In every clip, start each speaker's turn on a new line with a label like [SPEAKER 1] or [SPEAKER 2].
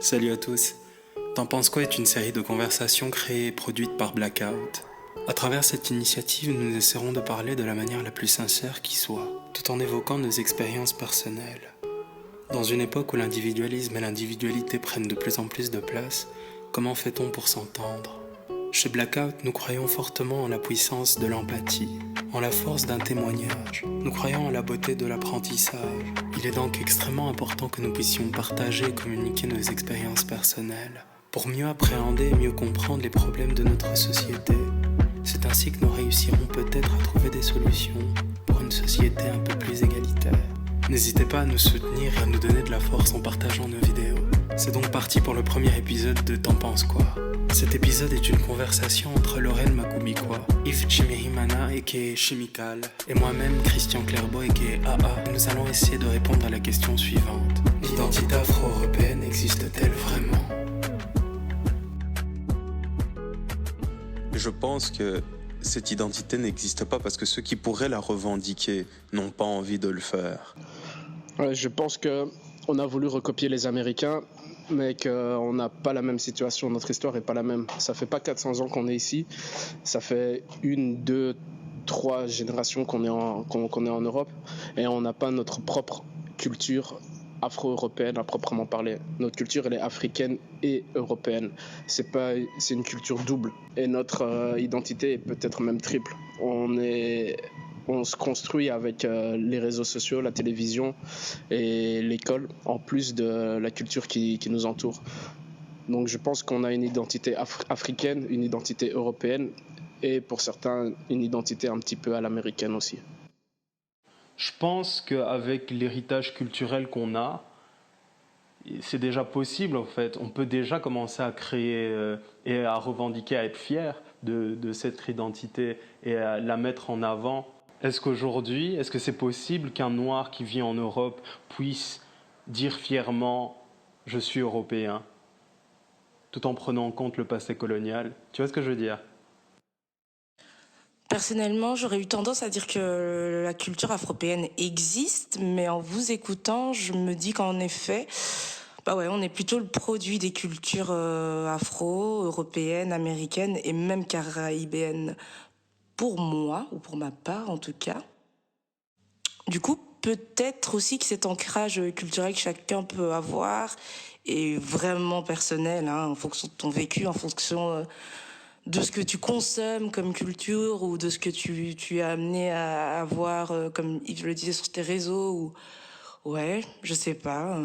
[SPEAKER 1] Salut à tous. T'en penses quoi est une série de conversations créées et produites par Blackout. À travers cette initiative, nous essaierons de parler de la manière la plus sincère qui soit, tout en évoquant nos expériences personnelles. Dans une époque où l'individualisme et l'individualité prennent de plus en plus de place, comment fait-on pour s'entendre ? Chez Blackout, nous croyons fortement en la puissance de l'empathie, en la force d'un témoignage. Nous croyons en la beauté de l'apprentissage. Il est donc extrêmement important que nous puissions partager et communiquer nos expériences personnelles pour mieux appréhender et mieux comprendre les problèmes de notre société. C'est ainsi que nous réussirons peut-être à trouver des solutions pour une société un peu plus égalitaire. N'hésitez pas à nous soutenir et à nous donner de la force en partageant nos vidéos. C'est donc parti pour le premier épisode de T'en penses quoi ? Cet épisode est une conversation entre Lorraine Makubikwa, Yves Chimirimana aka Chimical et moi-même Christian Clairbeau aka AA. Nous allons essayer de répondre à la question suivante. L'identité afro-européenne existe-t-elle vraiment ?
[SPEAKER 2] Je pense que cette identité n'existe pas parce que ceux qui pourraient la revendiquer n'ont pas envie de le faire.
[SPEAKER 3] Ouais, je pense qu'on a voulu recopier les Américains, mais qu'on n'a pas la même situation. Notre histoire n'est pas la même. Ça fait pas 400 ans qu'on est ici. Ça fait 1, 2, 3 générations qu'on est en Europe. Et on n'a pas notre propre culture afro-européenne à proprement parler. Notre culture, elle est africaine et européenne. C'est une culture double. Et notre identité est peut-être même triple. On se construit avec les réseaux sociaux, la télévision et l'école, en plus de la culture qui nous entoure. Donc je pense qu'on a une identité africaine, une identité européenne et pour certains, une identité un petit peu à l'américaine aussi.
[SPEAKER 4] Je pense qu'avec l'héritage culturel qu'on a, c'est déjà possible en fait. On peut déjà commencer à créer et à revendiquer, à être fier de cette identité et à la mettre en avant. Est-ce que c'est possible qu'un noir qui vit en Europe puisse dire fièrement « je suis européen » tout en prenant en compte le passé colonial ? Tu vois ce que je veux dire ?
[SPEAKER 5] Personnellement, j'aurais eu tendance à dire que la culture afro-européenne existe, mais en vous écoutant, je me dis qu'en effet, on est plutôt le produit des cultures afro, européennes, américaines et même caribéennes. Pour moi, ou pour ma part en tout cas. Du coup, peut-être aussi que cet ancrage culturel que chacun peut avoir est vraiment personnel, en fonction de ton vécu, en fonction de ce que tu consommes comme culture ou de ce que tu es amené à avoir, comme Yves le disait, sur tes réseaux. Je sais pas.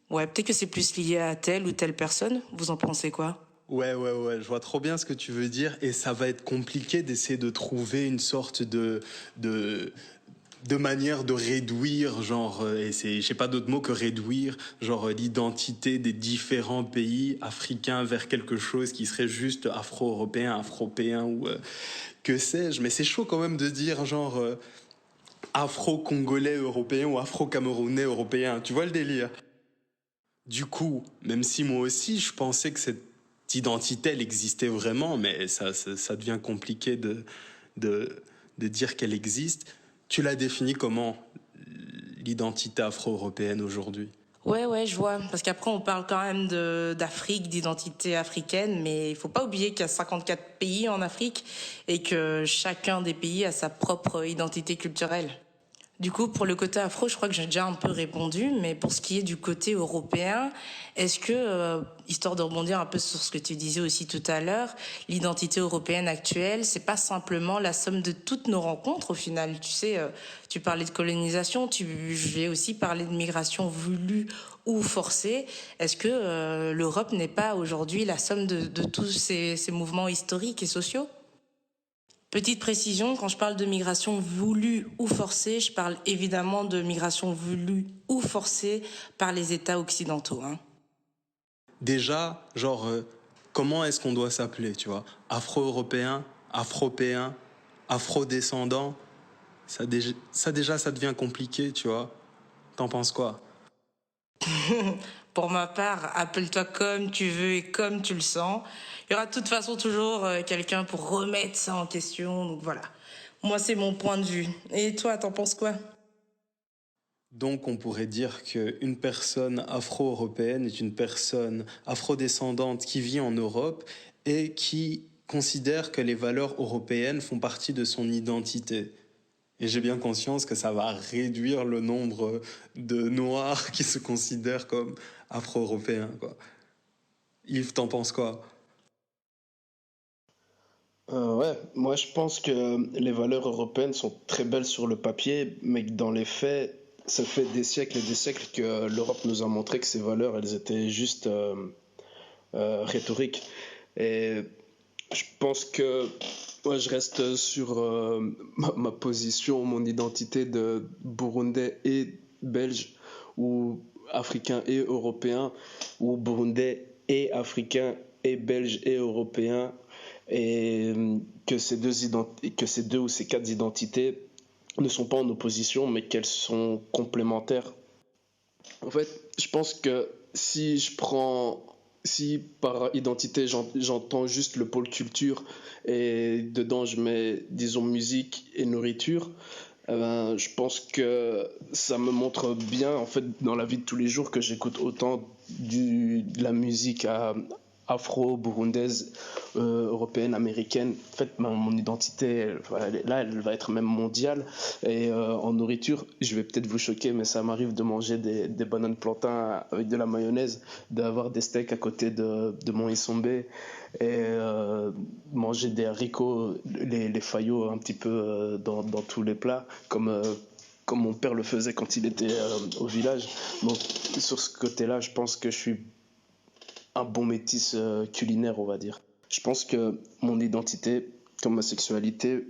[SPEAKER 5] Peut-être que c'est plus lié à telle ou telle personne. Vous en pensez quoi ?
[SPEAKER 2] Ouais, je vois trop bien ce que tu veux dire et ça va être compliqué d'essayer de trouver une sorte de manière de réduire, j'ai pas d'autre mot que réduire, l'identité des différents pays africains vers quelque chose qui serait juste afro-européen, afropéen ou que sais-je. Mais c'est chaud quand même de dire afro-congolais européen ou afro-camerounais européen. Tu vois le délire ? Du coup, même si moi aussi je pensais que cette identité elle existait vraiment, mais ça devient compliqué de dire qu'elle existe. Tu l'as définie comment, l'identité afro-européenne aujourd'hui ?
[SPEAKER 5] Ouais, je vois. Parce qu'après, on parle quand même d'Afrique, d'identité africaine, mais il faut pas oublier qu'il y a 54 pays en Afrique et que chacun des pays a sa propre identité culturelle. Du coup, pour le côté afro, je crois que j'ai déjà un peu répondu, mais pour ce qui est du côté européen, est-ce que, histoire de rebondir un peu sur ce que tu disais aussi tout à l'heure, l'identité européenne actuelle, c'est pas simplement la somme de toutes nos rencontres au final. Tu sais, tu parlais de colonisation, je vais aussi parler de migration voulue ou forcée. Est-ce que l'Europe n'est pas aujourd'hui la somme de tous ces mouvements historiques et sociaux ? Petite précision, quand je parle de migration voulue ou forcée, je parle évidemment de migration voulue ou forcée par les États occidentaux.
[SPEAKER 2] Déjà, comment est-ce qu'on doit s'appeler, tu vois ? Afro-européen, afropéen, afro-descendant, ça devient compliqué, tu vois ? T'en penses quoi ?
[SPEAKER 5] Pour ma part, appelle-toi comme tu veux et comme tu le sens. Il y aura de toute façon toujours quelqu'un pour remettre ça en question. Donc voilà. Moi, c'est mon point de vue. Et toi, t'en penses quoi ?
[SPEAKER 2] Donc on pourrait dire qu'une personne afro-européenne est une personne afrodescendante qui vit en Europe et qui considère que les valeurs européennes font partie de son identité. Et j'ai bien conscience que ça va réduire le nombre de Noirs qui se considèrent comme afro-européens, quoi. Yves, t'en penses quoi?
[SPEAKER 3] Ouais, moi je pense que les valeurs européennes sont très belles sur le papier, mais que dans les faits, ça fait des siècles et des siècles que l'Europe nous a montré que ces valeurs, elles étaient juste rhétoriques. Et je pense que moi je reste sur ma position, mon identité de Burundais et Belge, ou africain et européen, ou Burundais et africain et belge et européen, et que ces deux ou ces quatre identités ne sont pas en opposition, mais qu'elles sont complémentaires. En fait, je pense que si par identité j'entends juste le pôle culture et dedans je mets, disons, musique et nourriture, je pense que ça me montre bien, en fait, dans la vie de tous les jours, que j'écoute autant de la musique afro, burundaise, européenne, américaine. En fait, mon identité, là, elle va être même mondiale. Et en nourriture, je vais peut-être vous choquer, mais ça m'arrive de manger des bananes plantains avec de la mayonnaise, d'avoir des steaks à côté de mon isombe, et manger des haricots, les fayots un petit peu dans tous les plats, comme mon père le faisait quand il était au village. Donc sur ce côté-là, je pense que je suis un bon métis culinaire, on va dire. Je pense que mon identité, comme ma sexualité,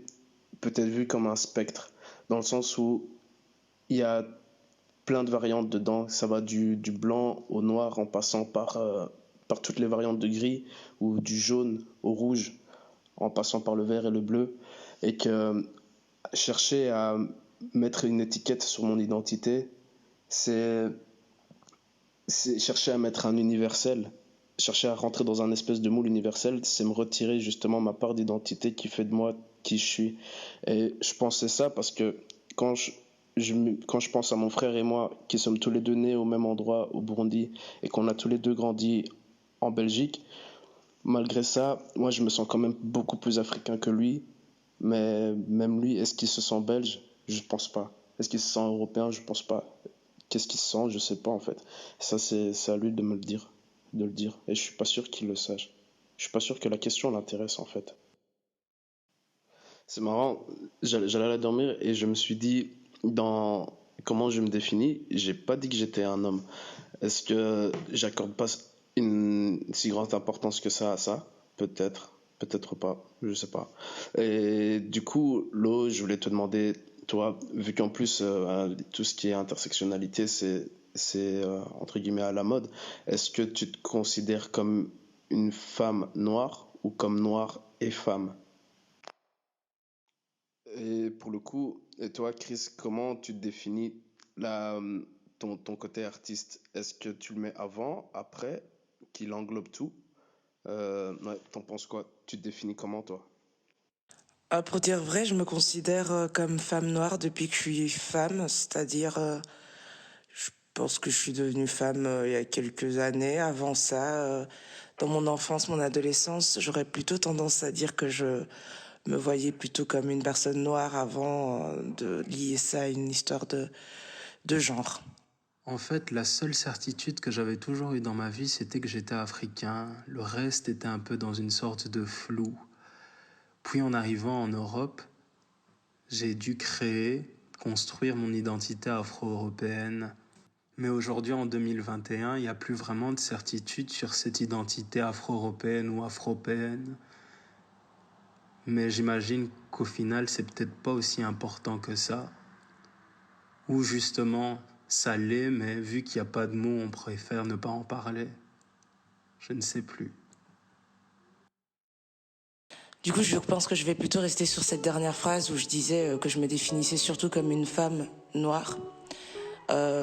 [SPEAKER 3] peut être vue comme un spectre, dans le sens où il y a plein de variantes dedans. Ça va du blanc au noir, en passant par toutes les variantes de gris, ou du jaune au rouge, en passant par le vert et le bleu. Et que chercher à mettre une étiquette sur mon identité, c'est chercher à mettre un universel. Chercher à rentrer dans un espèce de moule universel, c'est me retirer justement ma part d'identité qui fait de moi qui je suis. Et je pensais ça parce que quand je pense à mon frère et moi, qui sommes tous les deux nés au même endroit, au Burundi, et qu'on a tous les deux grandi en Belgique, malgré ça, moi je me sens quand même beaucoup plus africain que lui. Mais même lui, est-ce qu'il se sent belge? Je pense pas. Est-ce qu'il se sent européen? Je pense pas. Qu'est-ce qu'il se sent? Je sais pas, en fait. Ça, c'est à lui de me le dire. De le dire. Et je suis pas sûr qu'il le sache. Je suis pas sûr que la question l'intéresse, en fait. C'est marrant. J'allais aller dormir et je me suis dit, dans comment je me définis, j'ai pas dit que j'étais un homme. Est-ce que j'accorde pas une si grande importance que ça à ça? Peut-être. Peut-être pas, je sais pas. Et du coup, Lo, je voulais te demander, toi, vu qu'en plus tout ce qui est intersectionnalité, c'est entre guillemets à la mode, est-ce que tu te considères comme une femme noire ou comme noire et femme? Et pour le coup, et toi, Chris, comment tu définis la, ton côté artiste? Est-ce que tu le mets avant, après, qu'il englobe tout? Ouais, t'en penses quoi? Tu te définis comment, toi?
[SPEAKER 5] Pour dire vrai, je me considère comme femme noire depuis que je suis femme, c'est-à-dire je pense que je suis devenue femme il y a quelques années. Avant ça, dans mon enfance, mon adolescence, j'aurais plutôt tendance à dire que je me voyais plutôt comme une personne noire avant de lier ça à une histoire de genre.
[SPEAKER 1] En fait, la seule certitude que j'avais toujours eue dans ma vie, c'était que j'étais africain. Le reste était un peu dans une sorte de flou. Puis en arrivant en Europe, j'ai dû construire mon identité afro-européenne. Mais aujourd'hui, en 2021, il n'y a plus vraiment de certitude sur cette identité afro-européenne ou afropéenne. Mais j'imagine qu'au final, c'est peut-être pas aussi important que ça. Ou justement, ça l'est, mais vu qu'il n'y a pas de mots, on préfère ne pas en parler. Je ne sais plus.
[SPEAKER 5] Du coup, je pense que je vais plutôt rester sur cette dernière phrase où je disais que je me définissais surtout comme une femme noire.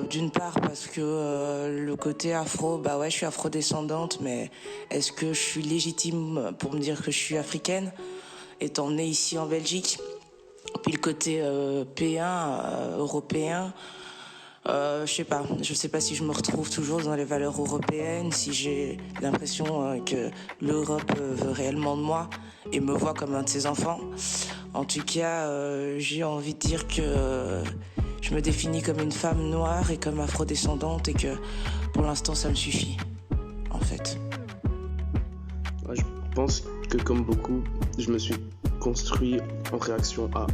[SPEAKER 5] D'une part parce que le côté afro, bah ouais, je suis afrodescendante, mais est-ce que je suis légitime pour me dire que je suis africaine, étant née ici en Belgique? Puis le côté P1, européen, Je sais pas si je me retrouve toujours dans les valeurs européennes, si j'ai l'impression que l'Europe veut réellement de moi et me voit comme un de ses enfants. En tout cas, j'ai envie de dire que je me définis comme une femme noire et comme afrodescendante et que pour l'instant ça me suffit, en fait.
[SPEAKER 3] Je pense que comme beaucoup, je me suis construit en réaction à,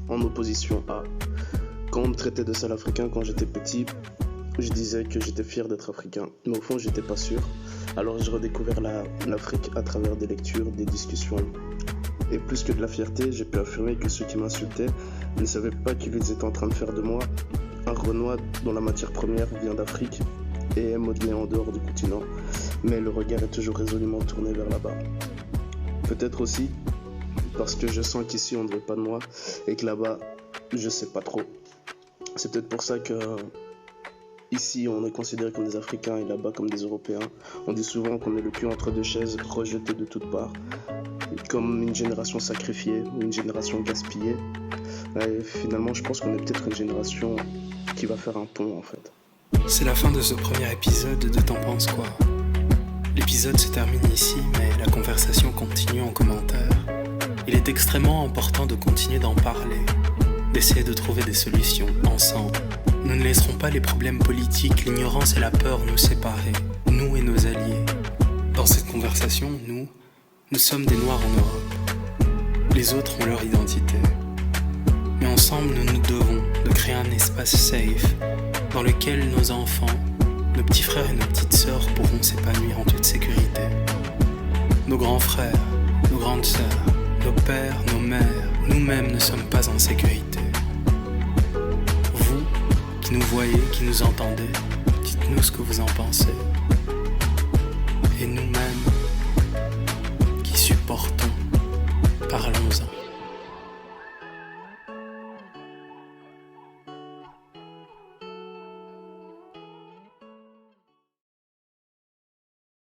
[SPEAKER 3] en opposition à. Quand on me traitait de sale africain quand j'étais petit, je disais que j'étais fier d'être africain, mais au fond j'étais pas sûr. Alors j'ai redécouvert l'Afrique à travers des lectures, des discussions. Et plus que de la fierté, j'ai pu affirmer que ceux qui m'insultaient ne savaient pas qu'ils étaient en train de faire de moi un Renoir dont la matière première vient d'Afrique et est modelée en dehors du continent, mais le regard est toujours résolument tourné vers là-bas. Peut-être aussi parce que je sens qu'ici on ne veut pas de moi et que là-bas, je sais pas trop. C'est peut-être pour ça que ici on est considéré comme des Africains et là-bas comme des Européens. On dit souvent qu'on est le cul entre deux chaises, rejeté de toutes parts, comme une génération sacrifiée ou une génération gaspillée. Et finalement, je pense qu'on est peut-être une génération qui va faire un pont en fait.
[SPEAKER 1] C'est la fin de ce premier épisode de T'en penses quoi ? L'épisode se termine ici, mais la conversation continue en commentaire. Il est extrêmement important de continuer d'en parler, d'essayer de trouver des solutions ensemble. Nous ne laisserons pas les problèmes politiques, l'ignorance et la peur nous séparer, nous et nos alliés. Dans cette conversation, nous sommes des Noirs en Europe. Les autres ont leur identité. Mais ensemble, nous nous devons de créer un espace safe dans lequel nos enfants, nos petits frères et nos petites sœurs pourront s'épanouir en toute sécurité. Nos grands frères, nos grandes sœurs, nos pères, nos mères, nous-mêmes ne sommes pas en sécurité. Vous, qui nous voyez, qui nous entendez, dites-nous ce que vous en pensez. Et nous-mêmes, qui supportons, parlons-en.